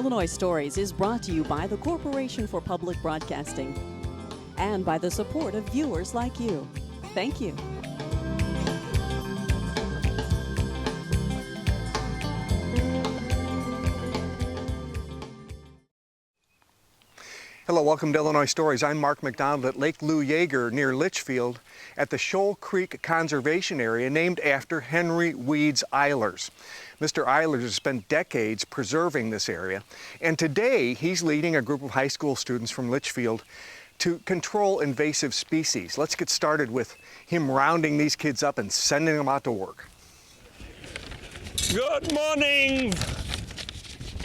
Illinois Stories is brought to you by the Corporation for Public Broadcasting and by the support of viewers like you. Thank you. Hello, welcome to Illinois Stories. I'm Mark McDonald at Lake Lou Yeager near Litchfield at the Shoal Creek Conservation Area named after Henry Weeds Eilers. Mr. Eilers has spent decades preserving this area, and today he's leading a group of high school students from Litchfield to control invasive species. Let's get started with him rounding these kids up and sending them out to work. Good morning.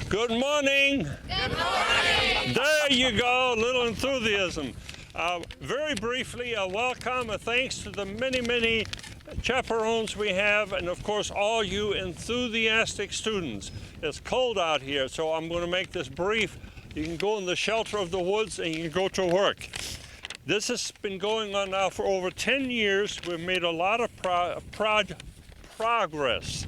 Good morning. Good morning. There you go, a little enthusiasm. Very briefly, a welcome, a thanks to the many chaperones we have, and of course all you enthusiastic students. It's cold out here, so I'm going to make this brief. You can go in the shelter of the woods and you can go to work. This has been going on now for over 10 years. We've made a lot of progress.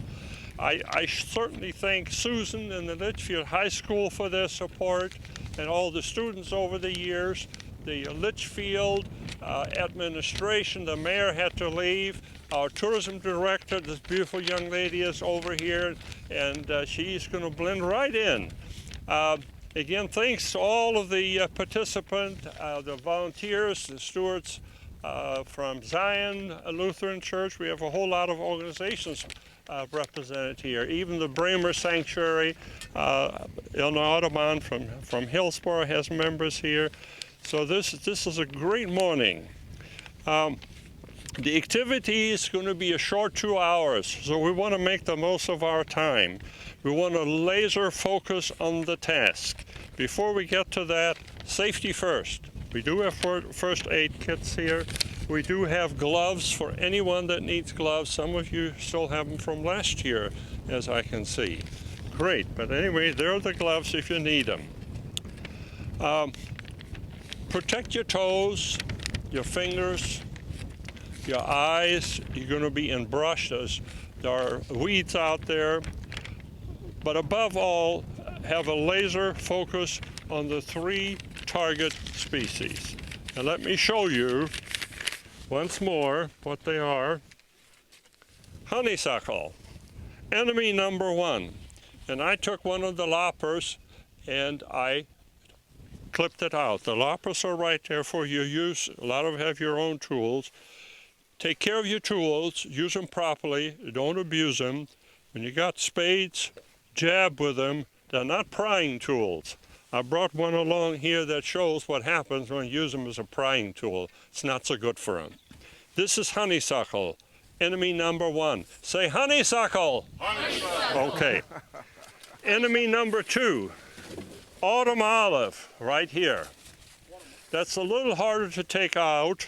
I certainly thank Susan and the Litchfield High School for their support and all the students over the years. The Litchfield administration, the mayor had to leave. Our tourism director, this beautiful young lady, is over here, and she's going to blend right in. Again, thanks to all of the participants, the volunteers, the stewards from Zion Lutheran Church. We have a whole lot of organizations represented here. Even the Bramer Sanctuary, Illinois Audubon from Hillsborough has members here. So this is a great morning. The activity is going to be a short 2 hours, so we want to make the most of our time. We want to laser focus on the task. Before we get to that, safety first. We do have first aid kits here. We do have gloves for anyone that needs gloves. Some of you still have them from last year, as I can see. Great, but anyway, there are the gloves if you need them. Protect your toes, your fingers, your eyes. You're going to be in brush. There are weeds out there. But above all, have a laser focus on the 3 target species. And let me show you once more what they are. Honeysuckle, enemy number 1. And I took one of the loppers and I clipped it out. The loppers are right there for your use. A lot of you have your own tools. Take care of your tools, use them properly, don't abuse them. When you got spades, jab with them. They're not prying tools. I brought one along here that shows what happens when you use them as a prying tool. It's not so good for them. This is honeysuckle, enemy number 1. Say honeysuckle. Honeysuckle. Okay. Enemy number 2, autumn olive, right here. That's a little harder to take out,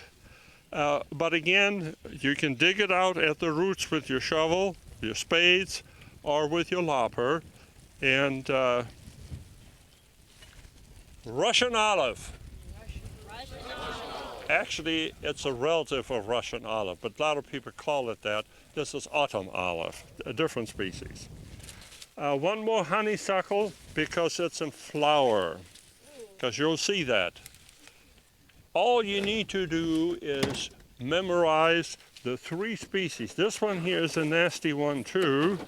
but again, you can dig it out at the roots with your shovel, your spades, or with your lopper. And Russian olive. Actually, it's a relative of Russian olive, but a lot of people call it that. This is autumn olive, a different species. One more honeysuckle because it's in flower, because you'll see that. All you need to do is memorize the 3 species. This one here is a nasty one too.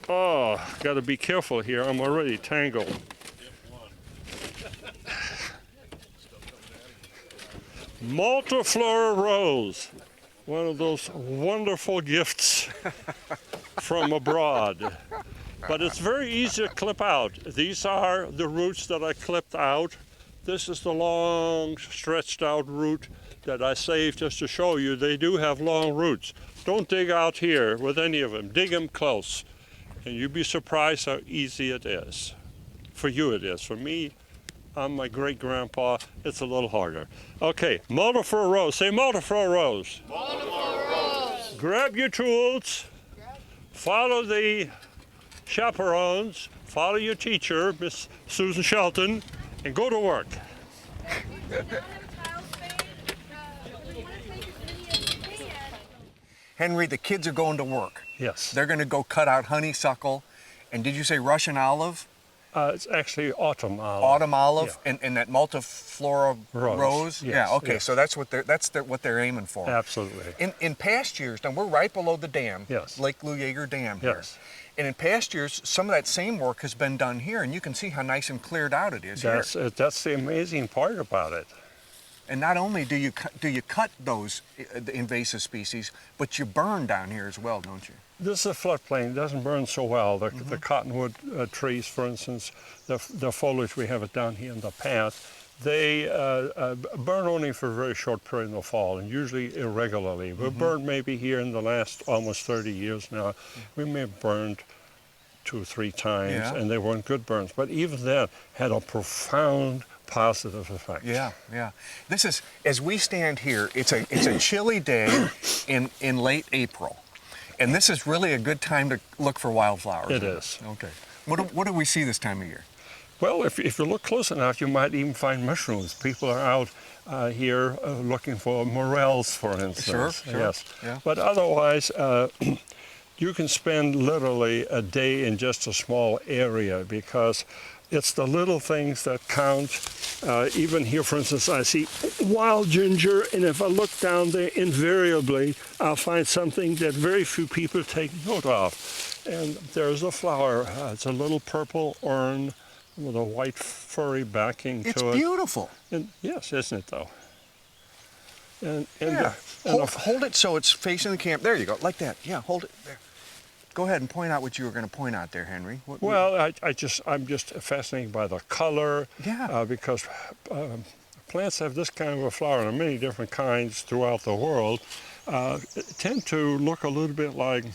Oh, got to be careful here. I'm already tangled. Multiflora rose, one of those wonderful gifts from abroad. But it's very easy to clip out. These are the roots that I clipped out. This is the long, stretched out root that I saved just to show you. They do have long roots. Don't dig out here with any of them. Dig them close. And you'd be surprised how easy it is. For you it is. For me, I'm my great-grandpa, it's a little harder. Okay, multiflora rose. Say multiflora rose. Multiflora rose. Grab your tools. Follow the chaperones. Follow your teacher, Miss Susan Shelton, and go to work. Henry, the kids are going to work. Yes. They're going to go cut out honeysuckle. And did you say Russian olive? It's actually autumn olive. Autumn olive, Yeah. and that multiflora rose. Yes, Yeah. Okay. yes. So that's what they're aiming for. Absolutely. In past years, now we're right below the dam. Yes. Lake Lou Yeager Dam here. Yes. And in past years, some of that same work has been done here, and you can see how nice and cleared out it is here. That's the amazing part about it. And not only do you cut those the invasive species, but you burn down here as well, don't you? This is a floodplain. It doesn't burn so well. The cottonwood trees, for instance, the foliage we have it down here in the path, they burn only for a very short period in the fall, and usually irregularly. We've burned maybe here in the last almost 30 years now. We may have burned 2 or 3 times, Yeah. and they weren't good burns. But even that had a profound positive effect. Yeah, yeah. This is, as we stand here, it's a chilly day in late April. And this is really a good time to look for wildflowers. It is. Okay. What do we see this time of year? Well, if you look close enough, you might even find mushrooms. People are out here looking for morels, for instance. Sure. Yes. Yeah. But otherwise, you can spend literally a day in just a small area because it's the little things that count. Even here, for instance, I see wild ginger, and if I look down there, invariably, I'll find something that very few people take note of. And there's a flower. It's a little purple urn with a white furry backing to it. It's beautiful. And, yes, isn't it, though? And Yeah. and Hold it so it's facing the camera. There you go, like that. Yeah, hold it there. Go ahead and point out what you were going to point out there, Henry. Well, I'm just fascinated by the color. Yeah. Because plants have this kind of a flower, and many different kinds throughout the world, tend to look a little bit like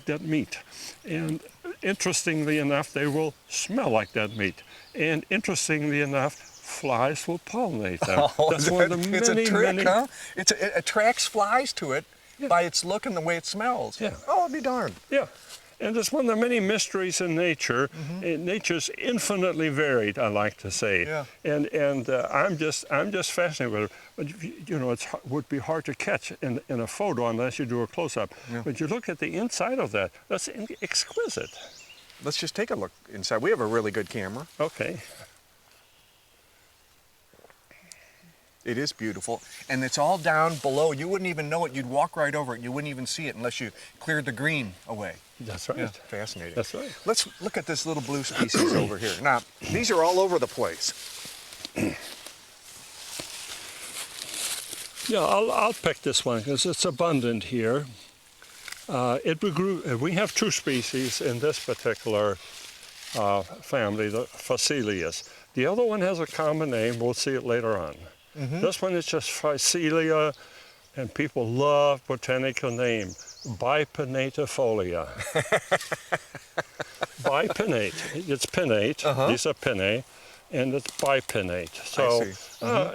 that meat. And interestingly enough, they will smell like that meat. And interestingly enough, flies will pollinate them. Oh, That's one of the it's many, a trick, many. huh? It attracts flies to it by its look and the way it smells. Yeah. Oh, I'll be darned. Yeah, and it's one of the many mysteries in nature. Nature's infinitely varied, I like to say. Yeah. And I'm just fascinated with it. But you know, it would be hard to catch in a photo unless you do a close-up. Yeah. But you look at the inside of that. That's exquisite. Let's just take a look inside. We have a really good camera. Okay. It is beautiful, and it's all down below. You wouldn't even know it. You'd walk right over it. You wouldn't even see it unless you cleared the green away. That's right. Yeah, fascinating. That's right. Let's look at this little blue species over here. Now, these are all over the place. Yeah, I'll pick this one because it's abundant here. We have 2 species in this particular family, the Phacelia. The other one has a common name. We'll see it later on. This one is just Phacelia, and people love botanical name, Bipinnatifolia. Bipinnate. It's pinnate. These are pinnae, and it's bipinnate. So,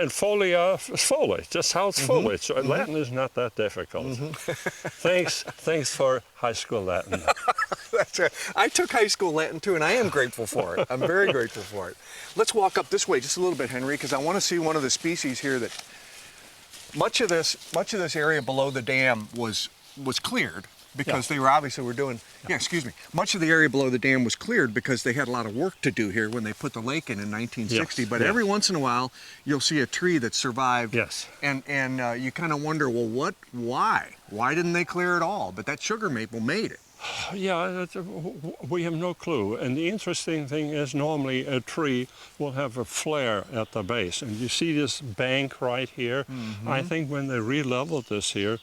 and folia is foliage. Just how it's foliage. So Latin is not that difficult. Thanks for high school Latin. That's right. I took high school Latin too, and I am grateful for it. I'm very grateful for it. Let's walk up this way just a little bit, Henry, because I want to see one of the species here that much of this area below the dam was cleared because they were doing. Yeah, excuse me. Much of the area below the dam was cleared because they had a lot of work to do here when they put the lake in 1960. Yes, but yes. every once in a while, you'll see a tree that survived. Yes. And you kind of wonder, well, why? Why didn't they clear it all? But that sugar maple made it. Yeah, we have no clue. And the interesting thing is normally a tree will have a flare at the base. And you see this bank right here? I think when they re-leveled this here,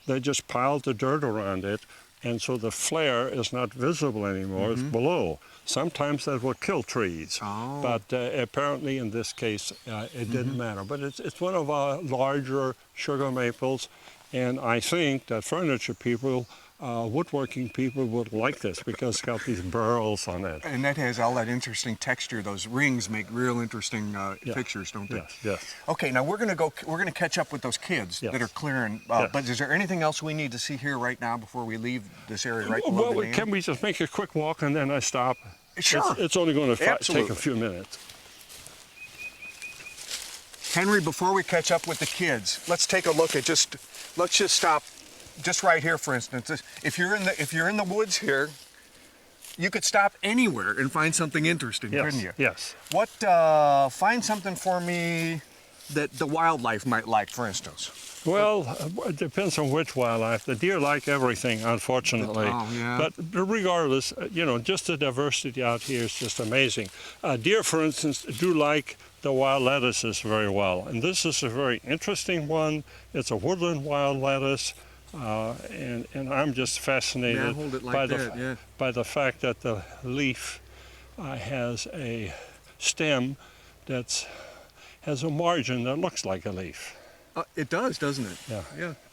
they just piled the dirt around it. And so the flare is not visible anymore, it's below. Sometimes that will kill trees. Oh. But apparently in this case, it didn't matter. But it's one of our larger sugar maples. And I think that furniture people, woodworking people would like this because it's got these burls on it. And that has all that interesting texture. Those rings make real interesting pictures, don't they? Yes, yes. Okay, now we're gonna catch up with those kids Yes. that are clearing. Yes. But is there anything else we need to see here right now before we leave this area right below Well, the dam? can we just make a quick walk and then I stop? Sure. It's only going to take Absolutely. a few minutes. Henry, before we catch up with the kids, let's take a look at let's just stop just right here, for instance. If you're in the woods here, You could stop anywhere and find something interesting, couldn't you? Yes. What, find something for me that the wildlife might like, for instance. Well, it depends on which wildlife. The deer like everything, unfortunately. Oh, yeah. But regardless, you know, just the diversity out here is just amazing. Deer, for instance, do like the wild lettuces very well. And this is a very interesting one. It's a woodland wild lettuce. And I'm just fascinated hold it like by, that, by the fact that the leaf has a stem that has a margin that looks like a leaf. It does, doesn't it?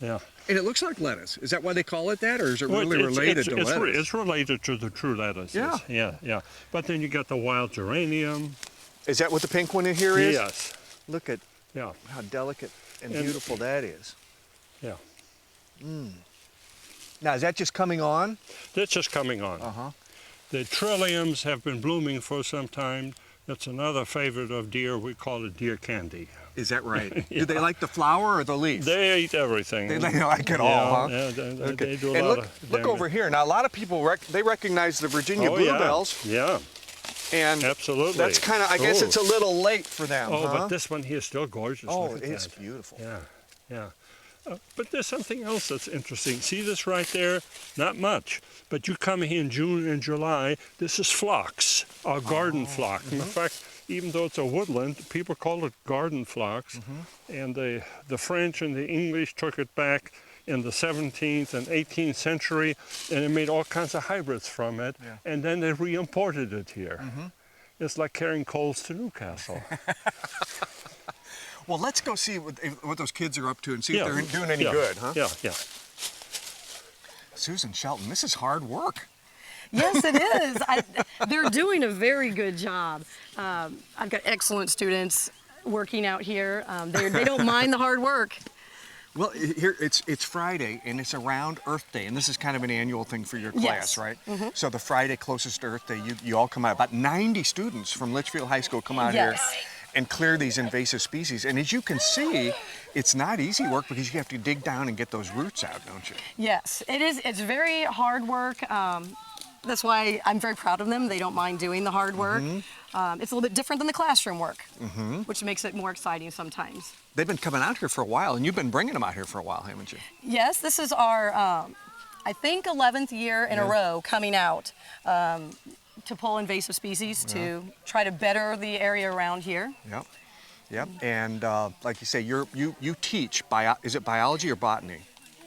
Yeah. And it looks like lettuce. Is that why they call it that, or is it really related to lettuce? It's related to the true lettuce. Yeah. But then you got the wild geranium. Is that what the pink one in here is? Yes. Look at how delicate and beautiful that is. Yeah. Now, is that just coming on? That's just coming on. The trilliums have been blooming for some time. That's another favorite of deer. We call it deer candy. Is that right? Do they like the flower or the leaf? They eat everything. They like it all, huh? Yeah, they do a and lot look, of look over here. Now, a lot of people, they recognize the Virginia bluebells. Yeah. And absolutely. That's kind of, I guess it's a little late for them, but this one here is still gorgeous. Oh, look at it's that. beautiful. Yeah. But there's something else that's interesting. See this right there? Not much. But you come here in June and July, this is phlox, or garden phlox. In fact, even though it's a woodland, people call it garden phlox. And the French and the English took it back in the 17th and 18th century, and they made all kinds of hybrids from it, and then they re-imported it here. It's like carrying coals to Newcastle. Well, let's go see what those kids are up to and see if they're doing any good, huh? Yeah. Susan Shelton, this is hard work. Yes, it is. They're doing a very good job. I've got excellent students working out here. They don't mind the hard work. Well, here it's Friday, and it's around Earth Day, and this is kind of an annual thing for your class, right? So the Friday closest to Earth Day, you all come out. About 90 students from Litchfield High School come out here and clear these invasive species. And as you can see, it's not easy work because you have to dig down and get those roots out, don't you? Yes, it is. It's very hard work. That's why I'm very proud of them. They don't mind doing the hard work. It's a little bit different than the classroom work, which makes it more exciting sometimes. They've been coming out here for a while, and you've been bringing them out here for a while, haven't you? Yes, this is our, I think, 11th year in a row coming out to pull invasive species to try to better the area around here. Yep. And like you say, you teach, is it biology or botany?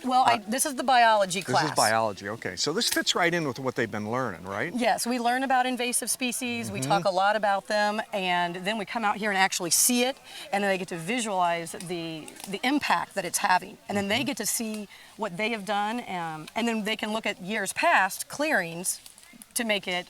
Well, this is the biology class. This is biology, okay. So this fits right in with what they've been learning, right? Yes, we learn about invasive species, we talk a lot about them, and then we come out here and actually see it, and then they get to visualize the impact that it's having. And then they get to see what they have done, and then they can look at years past clearings to make it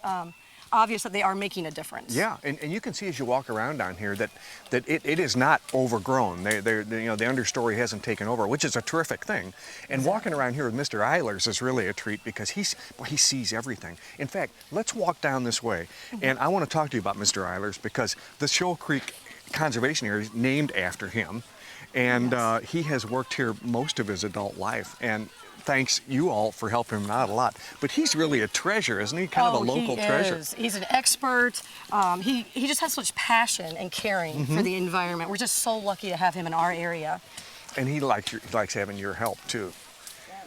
obvious that they are making a difference. Yeah, and you can see as you walk around down here that it is not overgrown. The understory hasn't taken over, which is a terrific thing. And walking around here with Mr. Eilers is really a treat because he sees everything. In fact, let's walk down this way, and I want to talk to you about Mr. Eilers because the Shoal Creek Conservation Area is named after him, and he has worked here most of his adult life. And thanks you all for helping him out a lot. But he's really a treasure, isn't he? Kind of a local treasure. He's an expert. He just has such passion and caring for the environment. We're just so lucky to have him in our area. And he likes having your help too.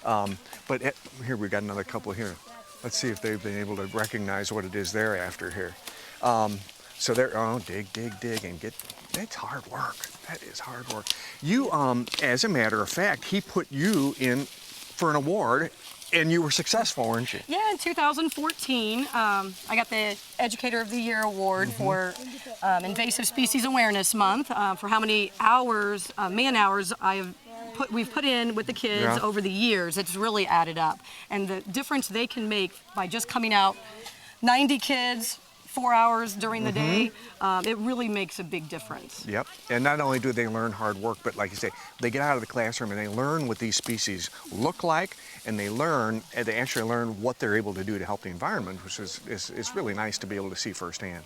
But here we got another couple here. Let's see if they've been able to recognize what it is they're after here. So they're dig, and get. That's hard work. That is hard work. You, as a matter of fact, he put you in for an award, and you were successful, weren't you? Yeah, in 2014, I got the Educator of the Year award for Invasive Species Awareness Month for how many hours, man-hours we've put in with the kids over the years. It's really added up, and the difference they can make by just coming out, 90 kids, 4 hours during the day, it really makes a big difference. Yep, and not only do they learn hard work, but like you say, they get out of the classroom and they learn what these species look like, and they actually learn what they're able to do to help the environment, which is really nice to be able to see firsthand.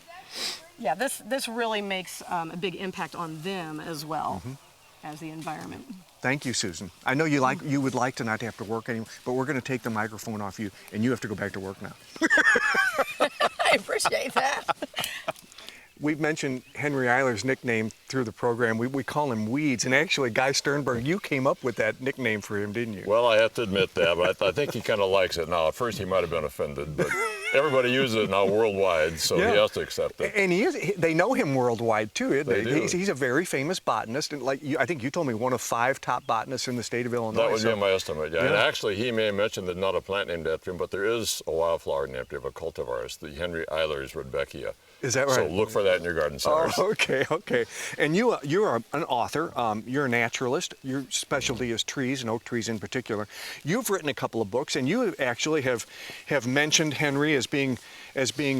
Yeah, this really makes a big impact on them as well. as the environment. Thank you, Susan. I know you would like to not have to work anymore, but we're going to take the microphone off you, and you have to go back to work now. I appreciate that. We've mentioned Henry Eilers' nickname through the program. We call him Weeds, and actually, Guy Sternberg, you came up with that nickname for him, didn't you? Well, I have to admit that, but I think he kind of likes it now. At first, he might have been offended, but everybody uses it now worldwide, so he has to accept it. And they know him worldwide, too, isn't They do. He's a very famous botanist, and I think you told me one of 5 top botanists in the state of Illinois. That would be my estimate, yeah. And actually, he may have mentioned there's not a plant named after him, but there is a wildflower named after him, a cultivars, the Henry Eilers rudbeckia. Is that right? So look for that in your garden centers. Oh, okay. And you're an author. You're a naturalist. Your specialty is trees, and oak trees in particular. You've written a couple of books, and you actually have mentioned Henry as being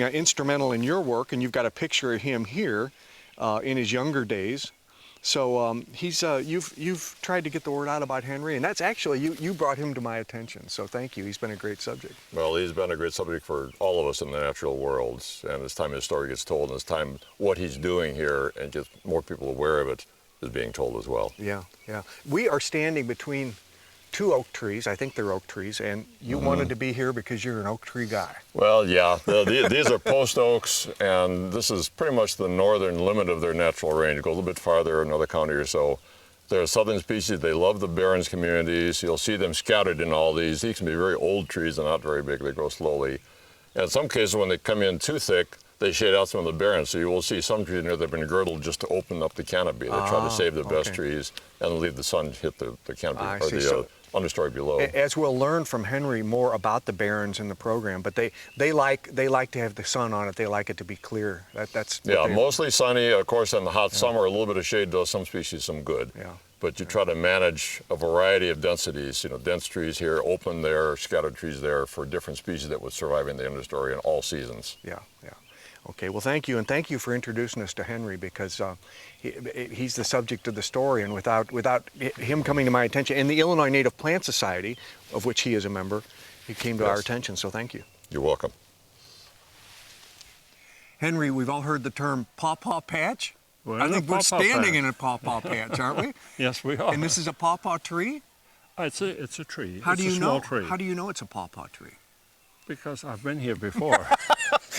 instrumental in your work. And you've got a picture of him here in his younger days. So you've tried to get the word out about Henry, and that's actually you brought him to my attention. So thank you. He's been a great subject. Well, he's been a great subject for all of us in the natural world, and it's time his story gets told, and it's time what he's doing here and gets more people aware of it is being told as well. Yeah. We are standing between 2 oak trees. I think they're oak trees, and you wanted to be here because you're an oak tree guy. Well, yeah, these are post oaks, and this is pretty much the northern limit of their natural range. Go a little bit farther, another county or so. They're a southern species. They love the barrens communities. You'll see them scattered in all these. These can be very old trees and not very big. They grow slowly. And in some cases, when they come in too thick, they shade out some of the barrens. So you will see some trees in there that have been girdled just to open up the canopy. They try to save the best trees and leave the sun hit the canopy or the understory below. As we'll learn from Henry more about the barrens in the program, but they like to have the sun on it. They like it to be clear. That's mostly sunny. Of course, in the hot summer, a little bit of shade does some species some good. Yeah. But you try to manage a variety of densities. Dense trees here, open there, scattered trees there for different species that would survive in the understory in all seasons. Yeah. Okay, well, thank you, and thank you for introducing us to Henry, because he's the subject of the story, and without him coming to my attention, and the Illinois Native Plant Society, of which he is a member, he came to our attention, so thank you. You're welcome. Henry, we've all heard the term pawpaw patch. Well, I think we're standing in a pawpaw patch, aren't we? Yes, we are. And this is a pawpaw tree? It's a tree. How do you know? Tree. How do you know it's a pawpaw tree? Because I've been here before.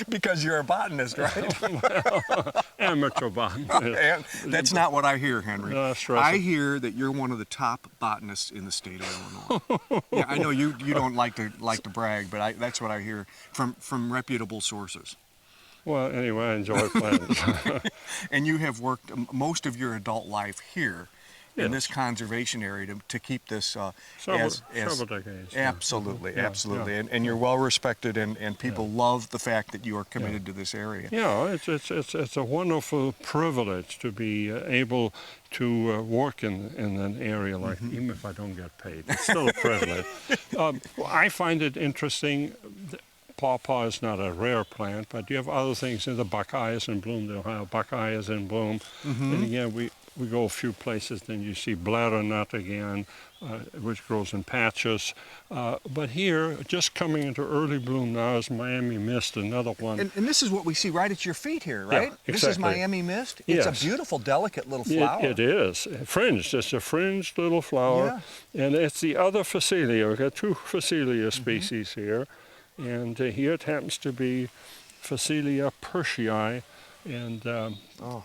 Because you're a botanist, right? Well, amateur botanist. That's not what I hear, Henry. No, I hear that you're one of the top botanists in the state of Illinois. Yeah, I know you don't like to brag, but that's what I hear from reputable sources. Well, anyway, I enjoy plants. And you have worked most of your adult life here in this conservation area to keep this several decades. Absolutely. Yeah. And you're well respected, and people love the fact that you are committed to this area. Yeah, it's a wonderful privilege to be able to work in an area like, even if I don't get paid, it's still a privilege. I find it interesting. Pawpaw is not a rare plant, but you have other things. The buckeye is in bloom. The Ohio buckeye is in bloom. And again, we go a few places, then you see butternut again, which grows in patches. But here, just coming into early bloom now is Miami mist, another one. And this is what we see right at your feet here, right? Yeah, exactly. This is Miami mist. It's a beautiful, delicate little flower. It is. Fringed. It's a fringed little flower. Yeah. And it's the other Phacelia. We've got 2 Phacelia species here. And here it happens to be Phacelia pershii, and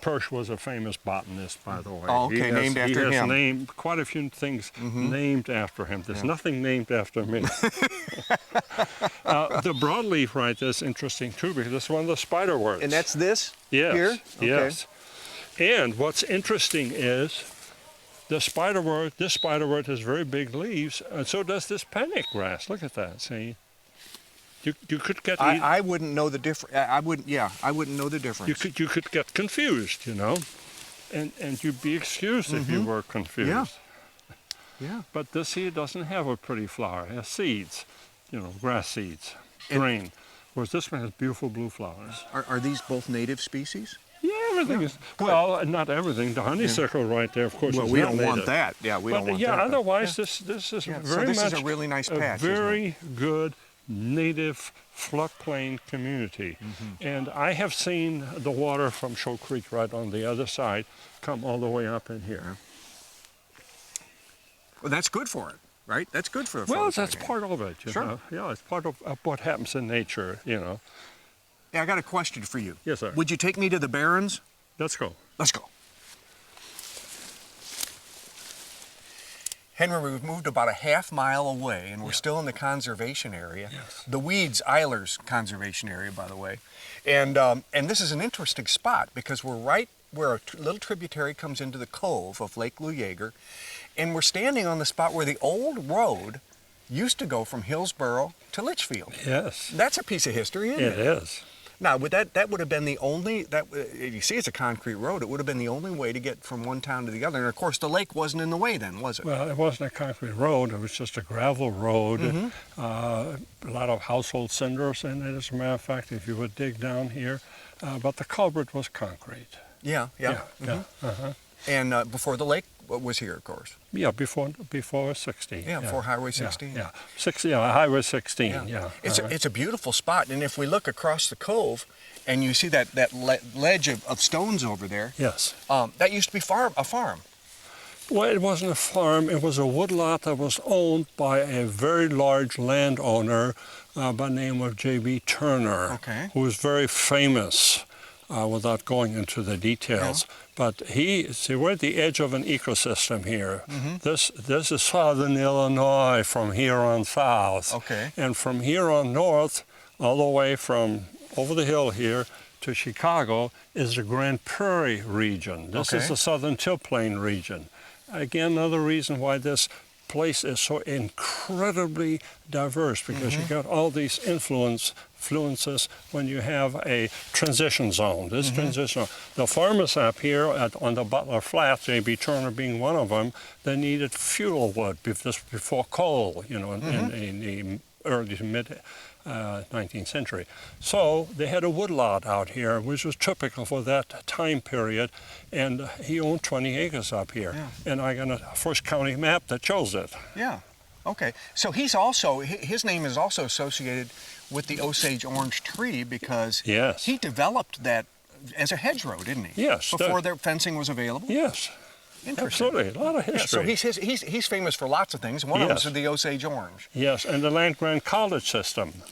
Persh was a famous botanist, by the way. Oh, okay, named after him. He has named quite a few things named after him. There's nothing named after me. The broadleaf right there is interesting too, because it's one of the spiderworts. And that's this? Yes. Here? Okay. Yes. And what's interesting is this spiderwort has very big leaves, and so does this panic grass. Look at that. See. You could get. I wouldn't know the difference. I wouldn't know the difference. You could get confused, and you'd be excused if you were confused. Yeah. But this here doesn't have a pretty flower. It has seeds, grass seeds, grain. Whereas this one has beautiful blue flowers. Are these both native species? Yeah, everything is. Well, not everything. The honeysuckle right there, of course. Well, is we not don't native. want that. Yeah, we don't want that. Yeah, otherwise this is very much. So this is a really nice patch. Very good native floodplain community. And I have seen the water from Shoal Creek right on the other side come all the way up in here. Well, that's good for it, right? That's good for the Well, photos. that's part of it, you Sure. know. Yeah, it's part of what happens in nature, you know. Yeah, I got a question for you. Yes, sir. Would you take me to the barrens? Let's go. Let's go. Henry, we've moved about a half-mile away, and we're still in the conservation area. Yes. The Weeds Eilers Conservation Area, by the way. And this is an interesting spot because we're right where a little tributary comes into the cove of Lake Louis, and we're standing on the spot where the old road used to go from Hillsborough to Litchfield. Yes. That's a piece of history, isn't it? It is. Now, that would have been the only, you see it's a concrete road, it would have been the only way to get from one town to the other. And of course, the lake wasn't in the way then, was it? Well, it wasn't a concrete road. It was just a gravel road. A lot of household cinders in it, as a matter of fact, if you would dig down here. But the culvert was concrete. Yeah. And before the lake was here, of course. Yeah, before 60. Yeah, before Highway 16. Yeah, 60. Yeah, Highway 16. Yeah. It's a beautiful spot, and if we look across the cove, and you see that ledge of stones over there. Yes. That used to be a farm. Well, it wasn't a farm. It was a woodlot that was owned by a very large landowner by the name of J.B. Turner, Okay. who was very famous. Without going into the details, but we're at the edge of an ecosystem here. This is southern Illinois from here on south. Okay. And from here on north, all the way from over the hill here to Chicago is the Grand Prairie region. This is Okay. the southern Tilt Plain region. Again, another reason why this place is so incredibly diverse, because you got all these influences when you have a transition zone. This transition zone. The farmers up here on the Butler Flats, J.B. Turner being one of them, they needed fuel wood before coal, you know, in the early to mid 19th century. So they had a woodlot out here, which was typical for that time period, and he owned 20 acres up here. And I got a first county map that shows it. Yeah. Okay. So his name is also associated with the Osage orange tree because Yes. he developed that as a hedgerow, didn't he? Yes. Before their fencing was available? Yes. Interesting. Absolutely, a lot of Yeah, so history. he's famous for lots of things. One of them Yes. is the Osage orange. Yes, and the land-grant college system.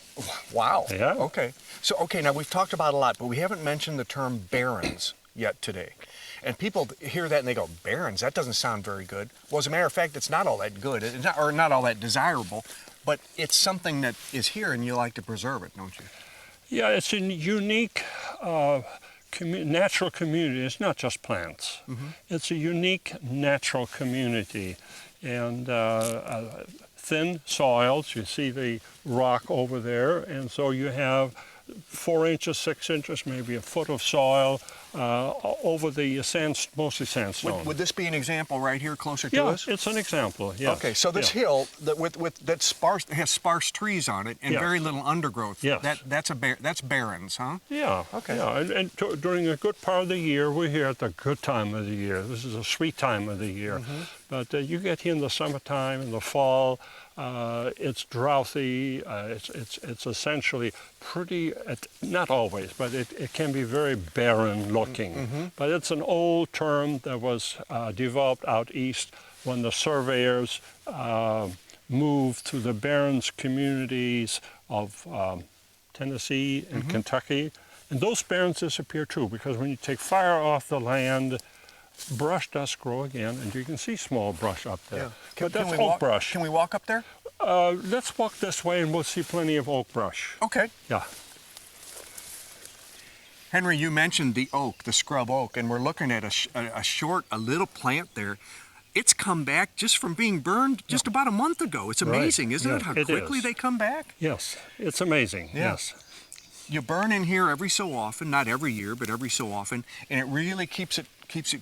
Wow. Yeah. Okay. So, now we've talked about a lot, but we haven't mentioned the term barrens yet today. And people hear that and they go, barrens, that doesn't sound very good. Well, as a matter of fact, it's not all that good, not all that desirable, but it's something that is here and you like to preserve it, don't you? Yeah, it's a unique natural community. It's not just plants. It's a unique natural community. And thin soils, you see the rock over there, and so you have 4 inches, 6 inches, maybe a foot of soil over the mostly sandstone. Would this be an example right here closer to us? Yeah, it's an example, yes. Okay, so this hill that has sparse trees on it and Yes. very little undergrowth. Yes. That's barrens, huh? Yeah. Okay. Yeah, and during a good part of the year, we're here at the good time of the year. This is a sweet time of the year. But you get here in the summertime, in the fall, it's drouthy. It's essentially pretty, not always, but it can be very barren looking. But it's an old term that was developed out east when the surveyors moved to the barrens communities of Tennessee and Kentucky. And those barrens disappear too, because when you take fire off the land, brush does grow again, and you can see small brush up there. But that's oak brush. Can we walk up there? Let's walk this way and we'll see plenty of oak brush. Okay. Yeah. Henry, you mentioned the oak, the scrub oak, and we're looking at a little plant there. It's come back just from being burned just about a month ago. It's amazing, isn't it? How quickly they come back? Yes, it's amazing. Yeah. Yes. You burn in here every so often, not every year, but every so often, and it really keeps it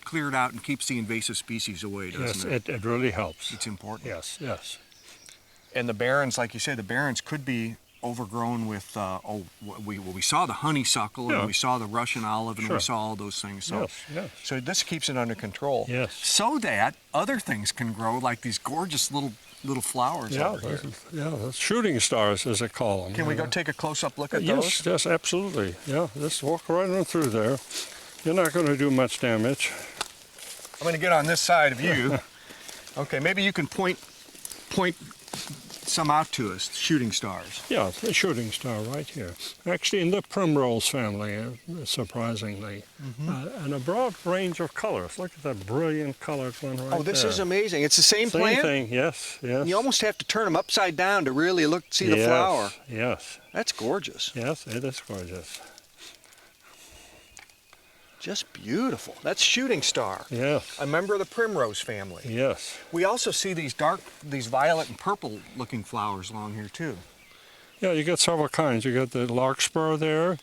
cleared out and keeps the invasive species away, doesn't it? Yes, it really helps. It's important. Yes, yes. And the barrens, like you said, the barrens could be overgrown with, we saw the honeysuckle, and we saw the Russian olive, and we saw all those things. So, so this keeps it under control. Yes. So that other things can grow, like these gorgeous little flowers over here. Yeah, that's shooting stars, as they call them. Can we go take a close-up look at those? Yes, absolutely. Yeah, just walk right on through there. You're not going to do much damage. I'm going to get on this side of you. Okay, maybe you can point some out to us, shooting stars. Yeah, the shooting star right here. Actually in the primrose family, surprisingly. And a broad range of colors. Look at that brilliant colored one right there. Oh, this is amazing. It's the same plant? Same thing, yes, yes. You almost have to turn them upside down to really see the flower. Yes. That's gorgeous. Yes, it is gorgeous. Just beautiful. That's shooting star. Yes. A member of the primrose family. Yes. We also see these violet and purple looking flowers along here too. Yeah, you get several kinds. You got the larkspur there,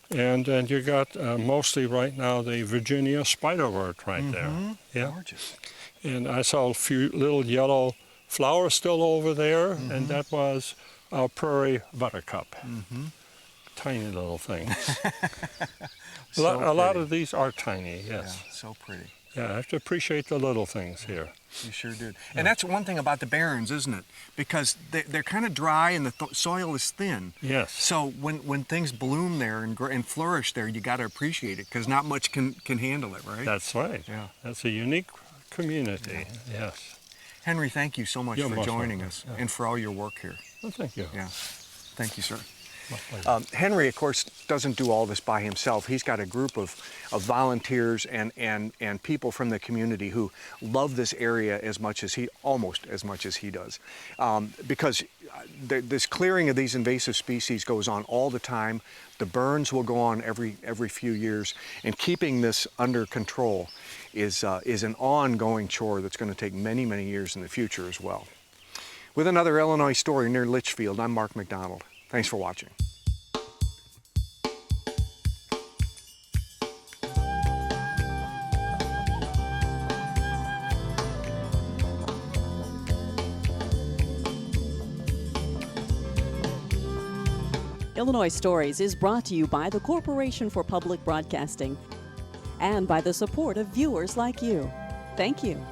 and you got mostly right now the Virginia spiderwort right there. Yeah. Gorgeous. And I saw a few little yellow flowers still over there, and that was our prairie buttercup. Tiny little thing. A lot of these are tiny, yes. Yeah, so pretty. Yeah, I have to appreciate the little things here. You sure do. And that's one thing about the barrens, isn't it? Because they're kind of dry and the soil is thin. Yes. So when things bloom there and flourish there, you got to appreciate it because not much can handle it, right? That's right. Yeah. That's a unique community, yes. Henry, thank you so much You're for most joining welcome. us Yeah. and for all your work here. Well, thank you. Yeah. Thank you, sir. My pleasure. Henry, of course, doesn't do all this by himself. He's got a group of volunteers and people from the community who love this area almost as much as he does. Because this clearing of these invasive species goes on all the time. The burns will go on every few years, and keeping this under control is an ongoing chore that's going to take many, many years in the future as well. With another Illinois story near Litchfield, I'm Mark McDonald. Thanks for watching. Illinois Stories is brought to you by the Corporation for Public Broadcasting and by the support of viewers like you. Thank you.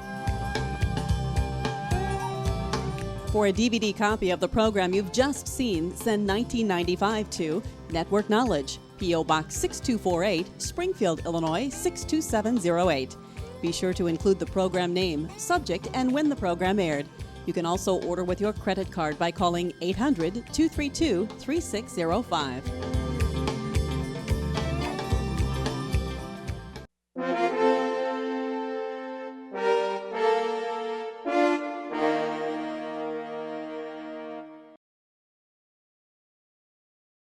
For a DVD copy of the program you've just seen, send 1995 to Network Knowledge, P.O. Box 6248, Springfield, Illinois 62708. Be sure to include the program name, subject, and when the program aired. You can also order with your credit card by calling 800-232-3605.